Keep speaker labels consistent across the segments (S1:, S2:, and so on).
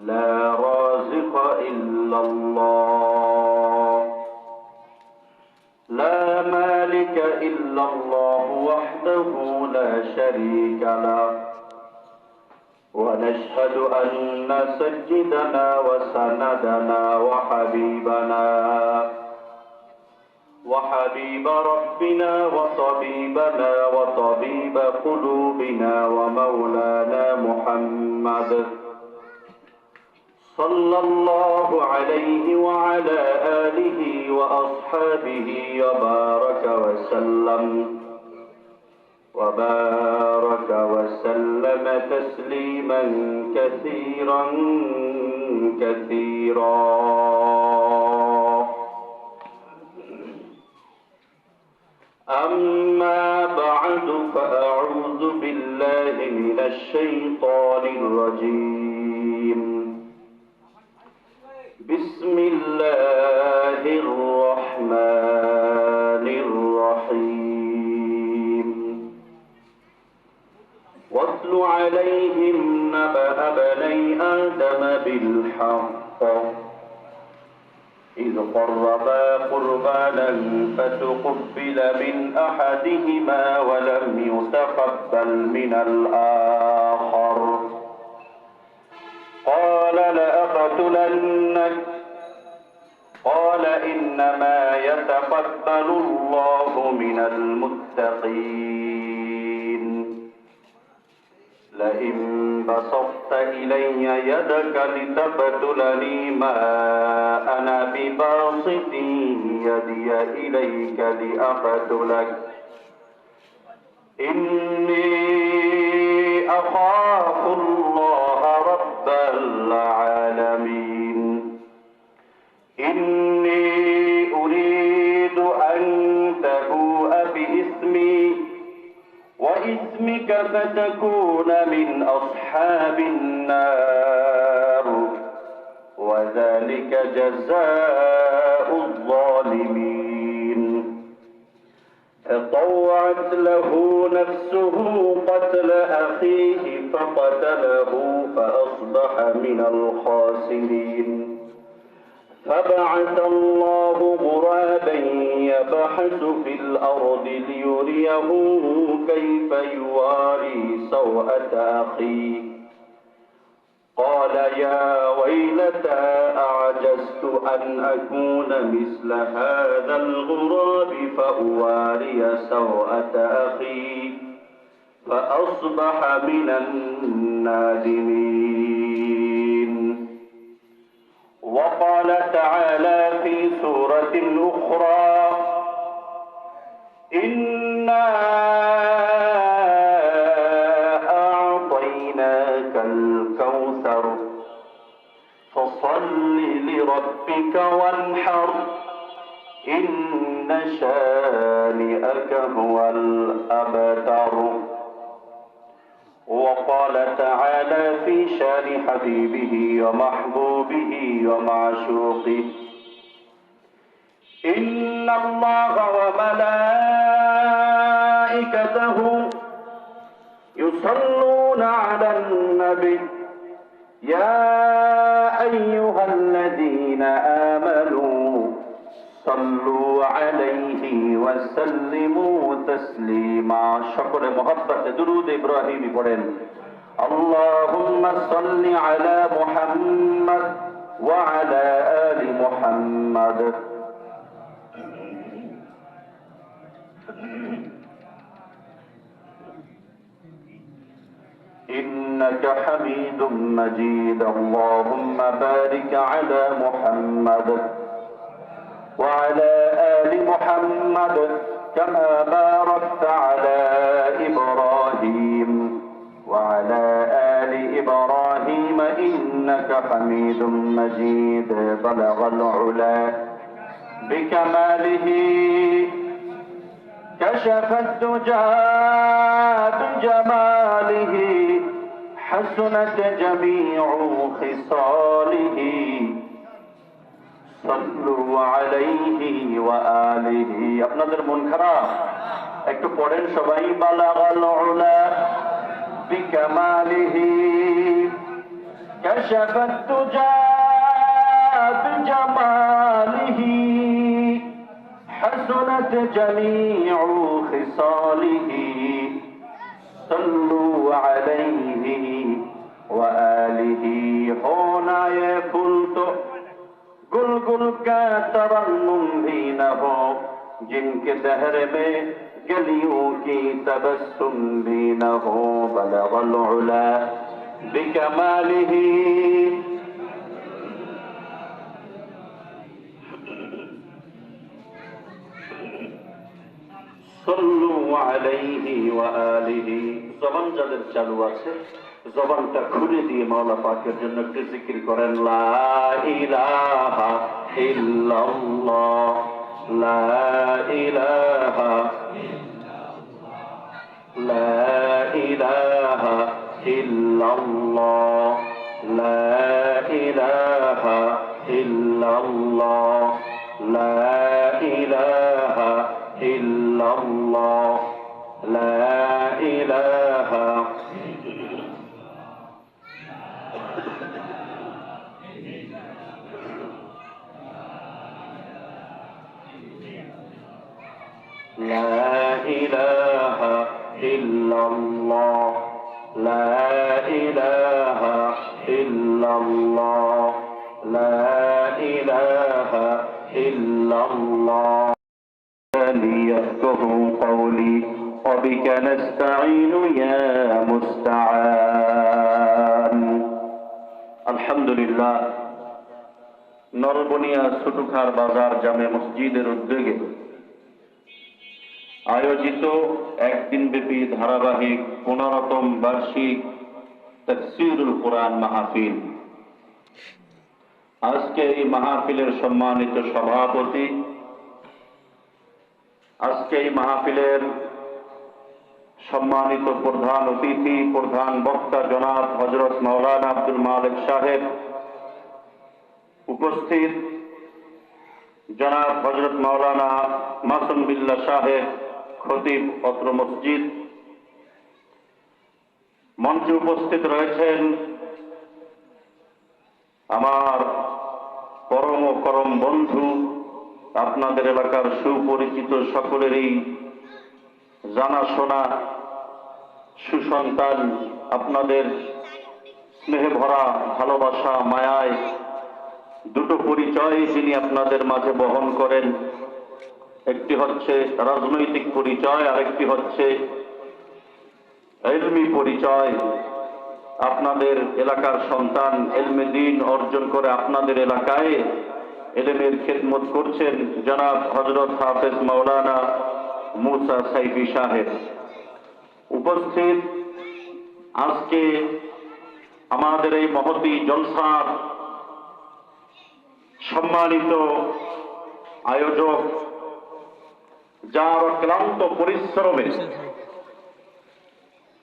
S1: لا رازق إلا الله، لا مالك إلا الله وحده لا شريك له، ونشهد أن سيدنا وسندنا وحبيب ربنا وطبيبنا وطبيب قلوبنا ومولانا محمد صلى الله عليه وعلى آله وأصحابه وبارك وسلم تسليما كثيرا كثيرا. أما بعد فأعوذ بالله من الشيطان الرجيم. بسم الله الرحمن الرحيم. واتل عليهم نبأ بني آدم بالحق إذ قربا قربانا فتقبل من أحدهما ولم يتقبل من الآخر قال لأقتلنك قال إنما يتقبل الله من المتقين لئن بسطت إلي يدك لتقتلني ما أنا بباسط يدي إليك لأقتلك إني أخاف الله رب العالمين إني أريد أن تبوء بإثمي وإثمك فتكون من أصحاب النار وذلك جزاء الظالمين. فطوعت له نفسه قتل أخيه فقتله فأصبح من الخاسرين. فبعث الله غرابا يبحث في الأرض ليريه كيف يواري سوءة أخيه قال يا ويلتى أعجزت أن أكون مثل هذا الغراب فأواري سوءة أخي فأصبح من النادمين. وقال تعالى في سورة أخرى إنا أعطيناك الكوثر فصل لربك وانحر إن شانئك هو الأبتر. وقال تعالى في شان حبيبه ومحبوبه ومعشوقه إن الله وملائكته يصلون على النبي يا أيها الذين آمنوا صلوا عليه وسلموا تسليما. সকলে মহব্বতে দুরূদ ইব্রাহিমি পড়েন اللهم صل على محمد وعلى آل محمد. إنك حميد مجيد. اللهم بارك على محمد وعلى آل محمد كما باركت على إبراهيم وعلى آل إبراهيم إنك حميد مجيد. بلغ العلا بكماله كشف الدجى بجماله حسنت جميع خصاله صلوا عليه وآله. আপনাদের মন খারাপ একটু পড়েন সবাই বালাগাল উলা বিকামালিহি كشف الدجى بجماله حسنت جميع خصاله صلوا عليه وآله ہونا یہ پھول تو گل گل کا ترنم بھی نہ ہو جن کے دہر میں گلیوں کی تبسم بھی نہ ہو بلغ العلا بکمالہ صلوا عليه وآله জবান যাদের চালু আছে জবানটা খুলে দিয়ে মাওলা পাকের জন্য একটু জিকির করেন লা ইলাহা ইল্লাল্লাহ লা ইলাহা লা ইলাহা ইল্লাল্লাহ লা ইলাহা ইল্লাল্লাহ লা ইলাহা ইল্লাল্লাহ লা ইলাহা لا إله إلا الله لا إله إلا الله لا إله إلا الله ليفقهوا قولي وبك نستعين يا مستعان الحمد لله নরবনিয়া ছোটখার বাজার জামে মসজিদের উদ্যোগে আয়োজিত একদিন ব্যাপী ধারাবাহিক 15তম বার্ষিক তাফসীরুল কোরআন মাহফিল। আজকে এই মাহফিলের সম্মানিত সভাপতি, আজকে এই মাহফিলের সম্মানিত প্রধান অতিথি, প্রধান বক্তা জনাব হযরত মাওলানা আব্দুল মালিক সাহেব, উপস্থিত জনাব হযরত মাওলানা মাসুম বিল্লাহ সাহেব খতিব অত্র মসজিদ, মঞ্চে উপস্থিত রয়েছেন আমার পরম করম বন্ধু, আপনাদের এলাকার সুপরিচিত সকলেরই জানাশোনা সুসন্তান, আপনাদের স্নেহে ভরা ভালোবাসা মায়ায় দুটো পরিচয় যিনি আপনাদের মাঝে বহন করেন। একটি হচ্ছে রাজনৈতিক পরিচয়, আরেকটি হচ্ছে ইলমি পরিচয়। আপনাদের এলাকার সন্তান ইলমে দ্বীন অর্জন করে আপনাদের এলাকায় ইলমের খেদমত করছেন জনাব হযরত হাফেজ মাওলানা মুসা সাইফি সাহেব। উপস্থিত আজকে আমাদের এই মহতী জলসার সম্মানিত আয়োজক, যার ক্লান্ত পরিশ্রমে,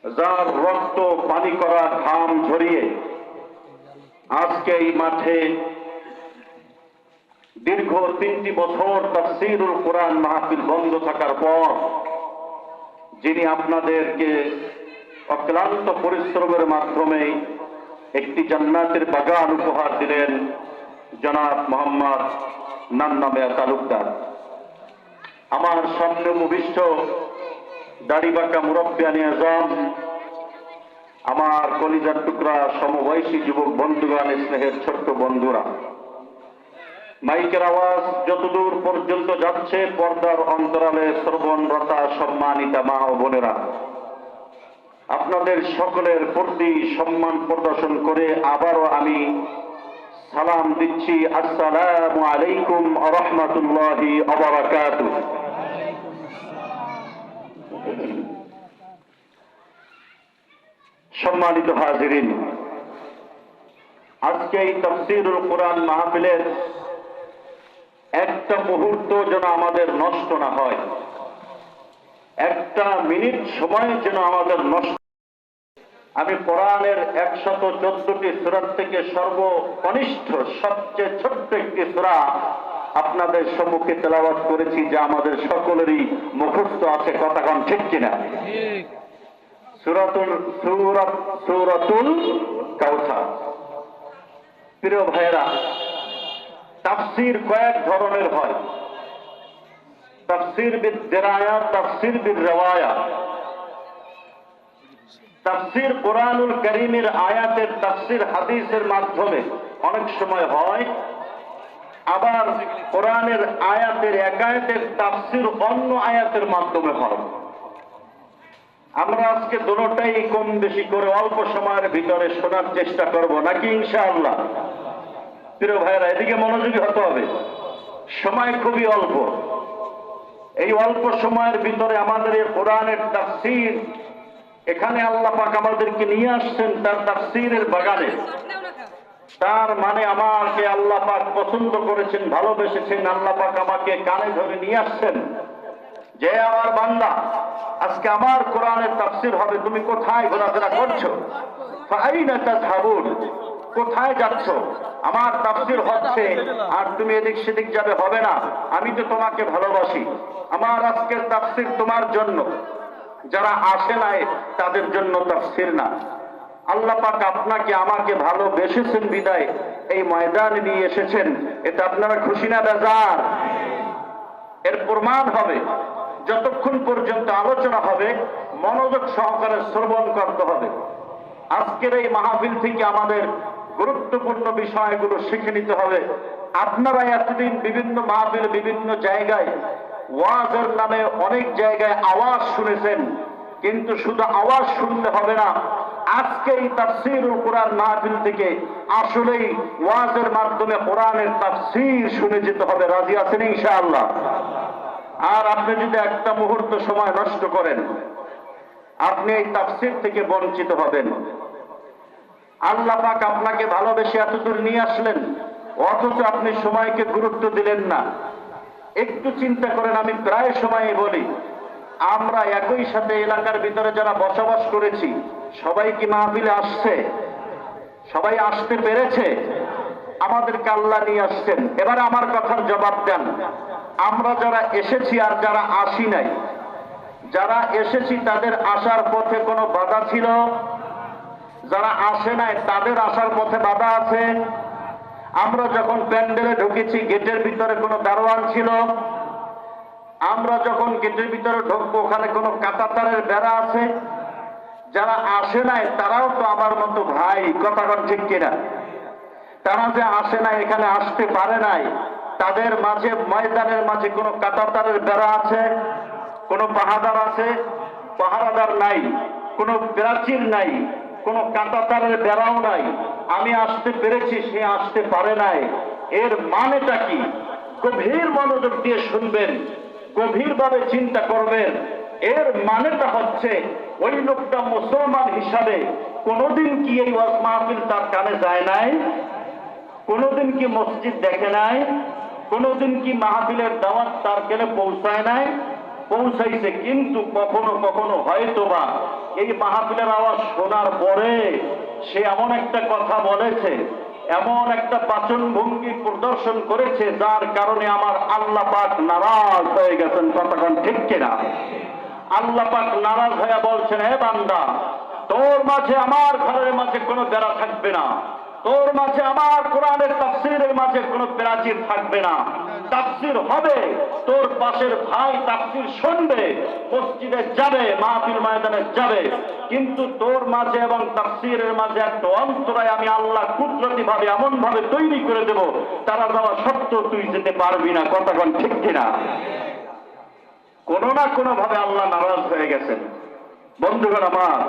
S1: যার রক্ত পানি করা ঘাম ঝরিয়ে আজকে এই মাঠে দীর্ঘ 3টি বছর তাফসীরুল কোরআন মাহফিল বন্ধ থাকার পর যিনি আপনাদেরকে অক্লান্ত পরিশ্রমের মাধ্যমে একটি জান্নাতের বাগান উপহার দিলেন, জনাব মোহাম্মদ নান্না মিয়া তালুকদার। আমার সামনে উপবিষ্ট দাড়িবাঁকা মুরব্বিয়ানে আজম, আমার কলিজার টুকরা সমবয়সী যুবক বন্ধুগণ, স্নেহের ছোট্ট বন্ধুরা, মাইকের আওয়াজ যতদূর পর্যন্ত যাচ্ছে পর্দার অন্তরালে শ্রবণরতা সম্মানিতা মা ও বোনেরা, আপনাদের সকলের প্রতি সম্মান প্রদর্শন করে আবারও আমি সালাম দিচ্ছি। আসসালামু আলাইকুম ওয়া রাহমাতুল্লাহি ওয়া বারাকাতুহু। সম্মানিত হাজিরিন, আজকে এই তাফসীরুল কোরআন মাহফিলের একটা মুহূর্ত যেন আমাদের নষ্ট না হয়, একটা মিনিট সময় যেন আমাদের নষ্ট। আমি কোরআনের 114টি সূরা থেকে সর্বকনিষ্ঠ সবচেয়ে ছোট্ট একটি সূরা আপনাদের সম্মুখে তেলাওয়াত করেছি, যা আমাদের সকলেরই মুখস্থ আছে। কথাগণ ঠিক কিনা? সূরাতুল কাউসার। প্রিয় ভাইয়েরা, তাফসীর কয়েক ধরনের হয়। তাফসীর বিদ দিরায়া, তাফসীর বিদ রিওয়ায়া। তাফসীর কোরআনুল কারীমের আয়াতের তাফসীর হাদিসের মাধ্যমে অনেক সময় হয়, আবার কোরআনের আয়াতের এক আয়াতের তাফসীর অন্য আয়াতের মাধ্যমে হয়। আমরা আজকে দুটোটাই কম বেশি করে অল্প সময়ের ভিতরে শোনার চেষ্টা করব, নাকি ইনশাআল্লাহ? প্রিয় ভাইয়েরা, এদিকে মনোযোগী হতে হবে, সময় খুবই অল্প। এই অল্প সময়ের ভিতরে আমাদের এই কোরআনের তাফসীর, এখানে আল্লাহ পাক আমাদেরকে নিয়ে আসছেন তার তাফসীরের বাগানে। তার মানে আমাকে আল্লাহ পাক পছন্দ করেছেন, ভালোবেসেছেন। আল্লাহ পাক আমাকে কানে ধরে নিয়ে আসছেন যে আমার বান্দা, আজকে আমার কোরআনের তাফসীর হবে, তুমি কোথায় ঘোরাফেরা করছো? ফাআইনা তাযহাবুন, কোথায় যাচ্ছ? আমার তাফসীর হচ্ছে আর তুমি এদিক সেদিক যাবে, হবে না। আমি তো তোমাকে ভালোবাসি। আমার আজকের তাফসীর তোমার জন্য, যারা আসে নাই তাদের জন্য তাফসীর না। আল্লাহ পাক আপনাকে আমাকে ভালোবেসেছেন বিদায় এই ময়দানে নিয়ে এসেছেন। এটা আপনারা খুশি না বেজার? এর প্রমাণ হবে যতক্ষণ পর্যন্ত আলোচনা হবে মনোযোগ সহকারে শ্রবণ করতে হবে। আজকের এই মাহফিল থেকে আমাদের গুরুত্বপূর্ণ বিষয়গুলো শিখে নিতে হবে। আপনারা এতদিন বিভিন্ন মাহফিল, বিভিন্ন জায়গায় ওয়াজের নামে অনেক জায়গায় আওয়াজ শুনেছেন, কিন্তু শুধু আওয়াজ শুনলে হবে না। আজকে এই তাফসীরুল কোরআন মাহফিল থেকে আসলেই ওয়াজের মাধ্যমে কোরআনের তাফসীর শুনে যেতে হবে। রাজি আছেন ইনশাআল্লাহ? আর আপনি যদি একটা মুহূর্ত সময় নষ্ট করেন, আপনি এই তাফসীর থেকে বঞ্চিত হবেন। আল্লাহ পাক আপনাকে ভালোবেসে এতদূর নিয়ে আসলেন, অথচ আপনি সময়কে গুরুত্ব দিলেন না। একটু চিন্তা করেন, আমি প্রায় সময় বলি, আমরা একই সাথে এলাকার ভিতরে যারা বসবাস করেছি, সবাই কি মাহফিলে আসছে? সবাই আসতে পেরেছে? আমাদেরকে আল্লাহ নিয়ে আসছেন। এবার আমার কথার জবাব দেন, আমরা যারা এসেছি আর যারা আসি নাই, যারা এসেছি তাদের আসার পথে কোনো বাধা ছিল? যারা আসে নাই তাদের আসার পথে বাধা আছে? আমরা যখন প্যান্ডেলে ঢুকেছি গেটের ভিতরে কোনো দারোয়ান ছিল? আমরা যখন গেটের ভিতরে ঢুকবো ওখানে কোনো কাঁটাতারের বেড়া আছে? যারা আসে নাই তারাও তো আমার মতো ভাই, কথা কোন ঠিক কিনা? তারা যে আসে নাই, এখানে আসতে পারে নাই, তাদের মাঝে ময়দানের মাঝে কোনো কাঁটাতারের বেড়া আছে? কোনো পাহারাদার আছে? পাহারাদার নাই, কোনো প্রাচীর নাই, কোনো কাঁটাতারের বেড়াও নাই। আমি আসতে পেরেছি, সে আসতে পারে নাই। এর মানেটা কি? গভীর মনোযোগ দিয়ে শুনবেন, গভীরভাবে চিন্তা করবেন। এর মানেটা হচ্ছে ওই লোকটা মুসলমান হিসাবে কোনোদিন কি এই ওয়াজ মাহফিল তার কানে যায় নাই? কোনোদিন কি মসজিদ দেখে নাই? কোনোদিন কি মাহফিলের দাওয়াত তার কানে পৌঁছায় নাই? পৌঁছাইছে, কিন্তু কখনো কখনো হয়তোবা এই মাহফিলের আওয়াজ শোনার পরে সে এমন একটা কথা বলেছে, এমন একটা বাচন ভঙ্গি প্রদর্শন করেছে, যার কারণে আমার আল্লাহ পাক নারাজ হয়ে গেছেন। কতক্ষণ ঠিক কিনা? আল্লাহ পাক নারাজ হয়ে বলছেন, হে বান্দা, তোর মাঝে আমার ঘরের মাঝে কোনো বেড়া থাকবে না, তোর মাঝে আমার কোরআনের তাফসীরের মাঝে কোনো প্রাচীর থাকবে না। তাফসীর হবে, তোর পাশের ভাই তাফসীর শুনবে, মসজিদে যাবে, মাহফিল ময়দানে যাবে, কিন্তু তোর মাঝে এবং তাফসীরের মাঝে একটা অন্তরায় আমি আল্লাহ কুদরতি ভাবে এমন ভাবে তৈরি করে দেব, তারা যাওয়া সত্ত্বেও তুই যেতে পারবি না। কতক্ষণ ঠিক কিনা? কোনো না কোনো ভাবে আল্লাহ নারাজ হয়ে গেছেন। বন্ধুগণ আমার,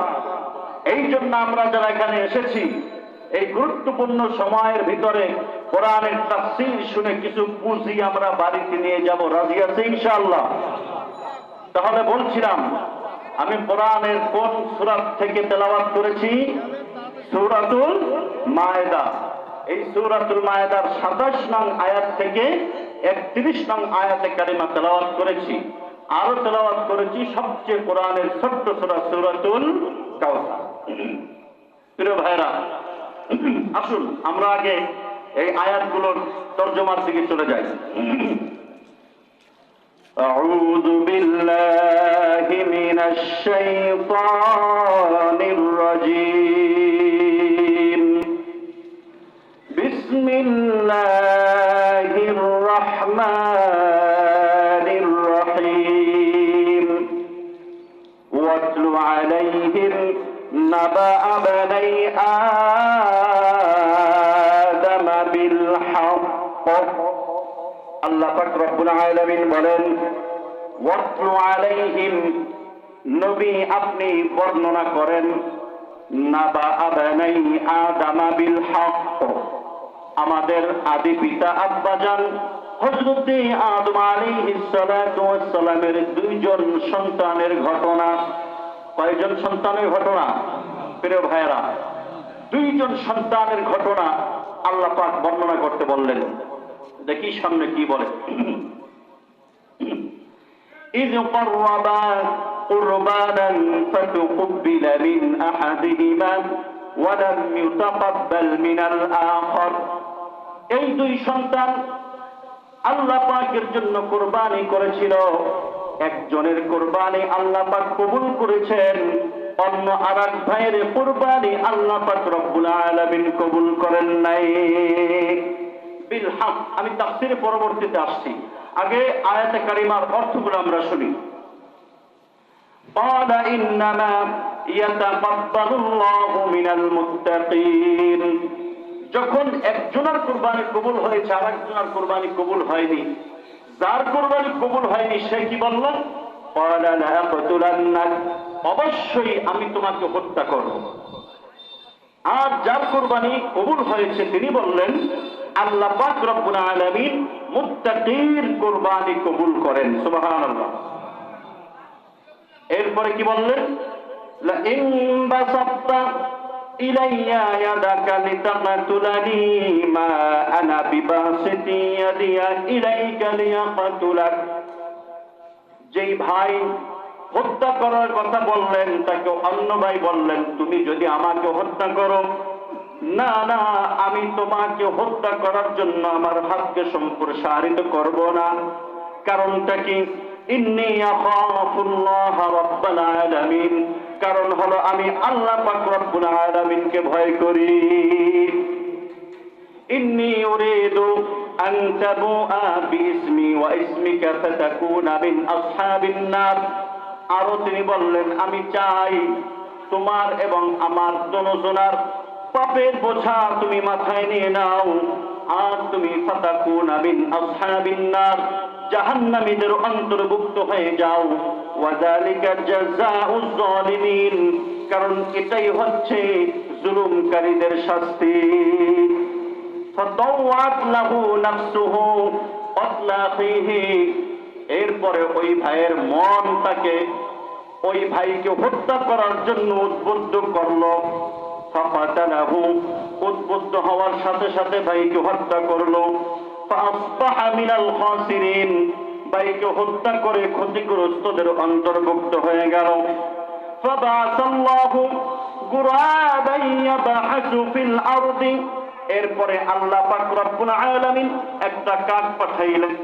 S1: এই জন্য আমরা যারা এখানে এসেছি, এই গুরুত্বপূর্ণ সময়ের ভিতরে কোরআনের তাফসীর শুনে কিছু পুঁজি আমরা বাড়িতে নিয়ে যাব। রাজি আছে ইনশাআল্লাহ? তাহলে বলছিলাম, আমি কোরআনের কোন সূরা থেকে তেলাওয়াত করেছি? সূরাতুল মায়েদা। এই সূরাতুল মায়েদার 27 নং আয়াত থেকে 31 নং আয়াতে কারিমা তেলাওয়াত করেছি। আরো তেলাওয়াত করেছি সবচেয়ে কোরআনের ছোট্ট সূরা সূরাতুল কাউসার। প্রিয় ভাইরা, আসুন আমরা আগে এই আয়াতগুলোর তরজমার দিকে চলে যাই। আউযু বিল্লাহি মিনাশ শাইতানির রাজীম। পাক রব্বুল আলামিন বলেন, ওয়াতলু আলাইহিম, নবী আপনি বর্ণনা করেন, নাবা আবানাই আদামা বিল হক, আমাদের আদি পিতা আব্বাজান হযরত আদম আলাইহিস সালাতু ওয়াস সালামের দুইজন সন্তানের ঘটনা। কয়জন সন্তানের ঘটনা? প্রিয় ভাইরা, দুইজন সন্তানের ঘটনা আল্লাহ পাক বর্ণনা করতে বললেন। দেখি সামনে কি বলে। إذ قربا قربانا فتقبل من أحدهما ولم يتقبل من الآخر। এই দুই সন্তান আল্লাহ পাকের জন্য কুরবানি করেছিল, একজনের কুরবানি আল্লাহ পাক কবুল করেছেন, অন্য আরেক ভাইয়ের কুরবানি আল্লাহ পাক রব্বুল আলামিন কবুল করেন নাই। বিল হক, আমি তাফসীরে পরবর্তীতে আসছি, আগে আয়াতে কারিমার অর্থগুলো আমরা শুনি। قال إنما يتقبل الله من المتقين। যখন একজনের কুরবানি কবুল হয়েছে আর একজনের কুরবানি কবুল হয়নি, যার কুরবানি কবুল হয়নি সে কি বলল? قال لأقتلنك، অবশ্যই আমি তোমাকে হত্যা করব। আর যার কুরবানি কবুল হয়েছে তিনি বললেন, আল্লাহ পাক রব্বুল আলামিন মুত্তাকির কুরবানি কবুল করেন। সুবহানাল্লাহ। এরপরে কি বললেন? লা ইন বাসাত্তা ইলাইয়া ইয়াদাকা লিতাকতুলানি মা আনা বিবাসিতি ইয়াদিয়া ইলাইকা লিয়াকতুলাক। যেই ভাই হত্যা করার কথা বললেন তাকে অন্য ভাই বললেন, তুমি যদি আমাকে হত্যা করো, না না, আমি তোমাকে হত্যা করার জন্য আমার হাতকে সম্প্রসারিত করব না। কারণটা কি? ইন্নী আখাফুল্লাহ রাব্বাল আলামিন, কারণ হলো আমি আল্লাহ পাক রব্বুল আলামিনকে ভয় করি। ইন্নী উরিদু আন তাবুআ বিইসমি ওয়া ইসমিকা ফাতাকুনা মিন আসহাবিন নার। আরো তিনি বললেন, আমি চাই তোমার এবং আমার দুজনার পাপের বোঝা তুমি মাথায় নিয়ে নাও, আর তুমি ফাতাকুনা মিন আসহাবিন নার, জাহান্নামীদের অন্তর্ভুক্ত হয়ে যাও। ওয়া যালিকা জাযাউজ জালিমিন, কারণ এটাই হচ্ছে জুলুমকারীদের শাস্তি। ফাতাওয়াত লাহু নাফসুহু ক্বাতলা আখিহি। এরপরে ওই ভাইয়ের মন তাকে ওই ভাইকে হত্যা করার জন্য উদ্বুদ্ধ করলো। ফাকাতালাহু, উদ্বুদ্ধ হওয়ার সাথে সাথে ভাইকে হত্যা করলো। ফাআসবাহা মিনাল খাসিরিন, ভাইকে হত্যা করে ক্ষতিগ্রস্তদের অন্তর্ভুক্ত হয়ে গেল। ফাবাআসাল্লাহু গুরাবান ইয়াবহাসু ফিল আরদি। এরপরে আল্লাহ পাক রব্বুল আলামিন একটা কাক পাঠাইলেন।